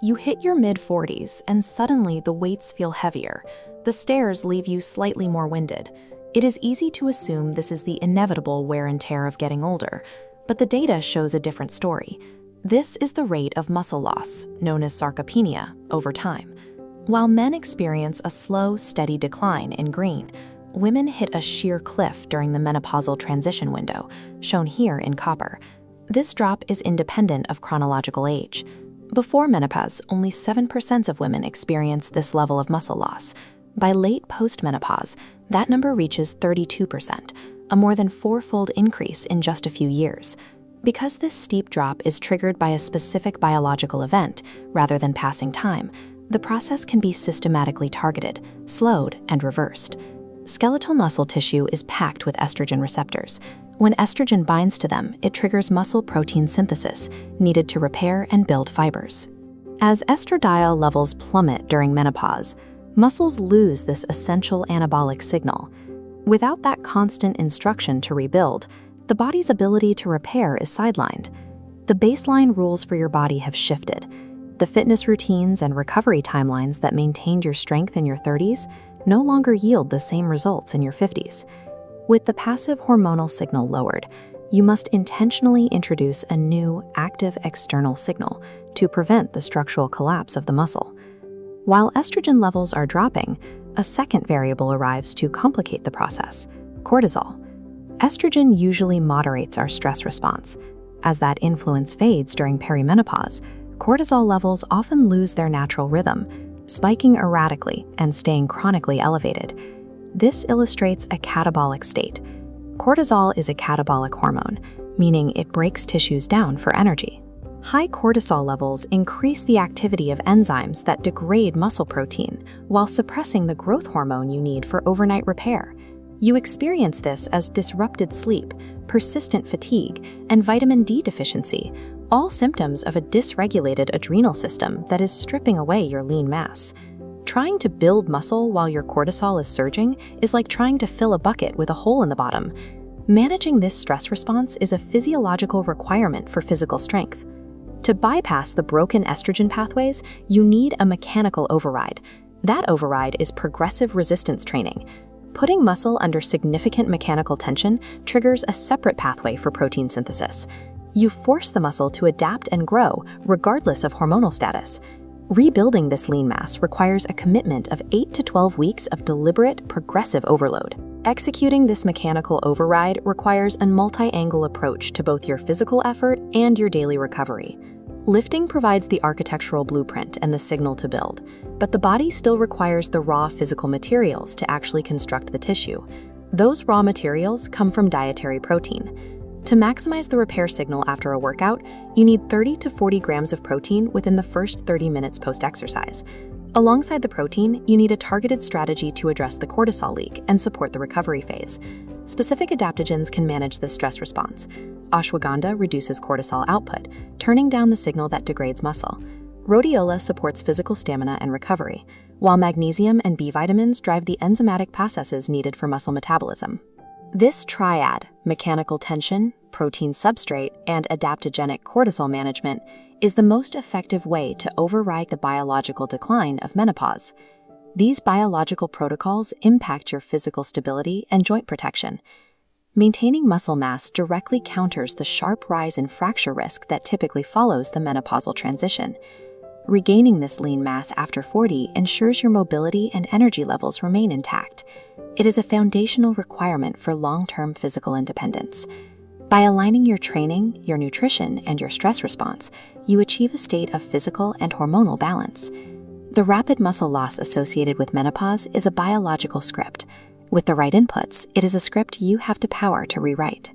You hit your mid-40s and suddenly the weights feel heavier. The stairs leave you slightly more winded. It is easy to assume this is the inevitable wear and tear of getting older, but the data shows a different story. This is the rate of muscle loss, known as sarcopenia, over time. While men experience a slow, steady decline in green, women hit a sheer cliff during the menopausal transition window, shown here in copper. This drop is independent of chronological age. Before menopause, only 7% of women experience this level of muscle loss. By late postmenopause, that number reaches 32%, a more than fourfold increase in just a few years. Because this steep drop is triggered by a specific biological event rather than passing time, the process can be systematically targeted, slowed, and reversed. Skeletal muscle tissue is packed with estrogen receptors. When estrogen binds to them, it triggers muscle protein synthesis, needed to repair and build fibers. As estradiol levels plummet during menopause, muscles lose this essential anabolic signal. Without that constant instruction to rebuild, the body's ability to repair is sidelined. The baseline rules for your body have shifted. The fitness routines and recovery timelines that maintained your strength in your 30s no longer yield the same results in your 50s. With the passive hormonal signal lowered, you must intentionally introduce a new, active external signal to prevent the structural collapse of the muscle. While estrogen levels are dropping, a second variable arrives to complicate the process: cortisol. Estrogen usually moderates our stress response. As that influence fades during perimenopause, cortisol levels often lose their natural rhythm, spiking erratically and staying chronically elevated. This illustrates a catabolic state. Cortisol is a catabolic hormone, meaning it breaks tissues down for energy. High cortisol levels increase the activity of enzymes that degrade muscle protein while suppressing the growth hormone you need for overnight repair. You experience this as disrupted sleep, persistent fatigue, and vitamin D deficiency, all symptoms of a dysregulated adrenal system that is stripping away your lean mass. Trying to build muscle while your cortisol is surging is like trying to fill a bucket with a hole in the bottom. Managing this stress response is a physiological requirement for physical strength. To bypass the broken estrogen pathways, you need a mechanical override. That override is progressive resistance training. Putting muscle under significant mechanical tension triggers a separate pathway for protein synthesis. You force the muscle to adapt and grow, regardless of hormonal status. Rebuilding this lean mass requires a commitment of 8 to 12 weeks of deliberate, progressive overload. Executing this mechanical override requires a multi-angle approach to both your physical effort and your daily recovery. Lifting provides the architectural blueprint and the signal to build, but the body still requires the raw physical materials to actually construct the tissue. Those raw materials come from dietary protein. To maximize the repair signal after a workout, you need 30 to 40 grams of protein within the first 30 minutes post-exercise. Alongside the protein, you need a targeted strategy to address the cortisol leak and support the recovery phase. Specific adaptogens can manage the stress response. Ashwagandha reduces cortisol output, turning down the signal that degrades muscle. Rhodiola supports physical stamina and recovery, while magnesium and B vitamins drive the enzymatic processes needed for muscle metabolism. This triad, mechanical tension, protein substrate, and adaptogenic cortisol management, is the most effective way to override the biological decline of menopause. These biological protocols impact your physical stability and joint protection. Maintaining muscle mass directly counters the sharp rise in fracture risk that typically follows the menopausal transition. Regaining this lean mass after 40 ensures your mobility and energy levels remain intact. It is a foundational requirement for long-term physical independence. By aligning your training, your nutrition, and your stress response, you achieve a state of physical and hormonal balance. The rapid muscle loss associated with menopause is a biological script. With the right inputs, it is a script you have the power to rewrite.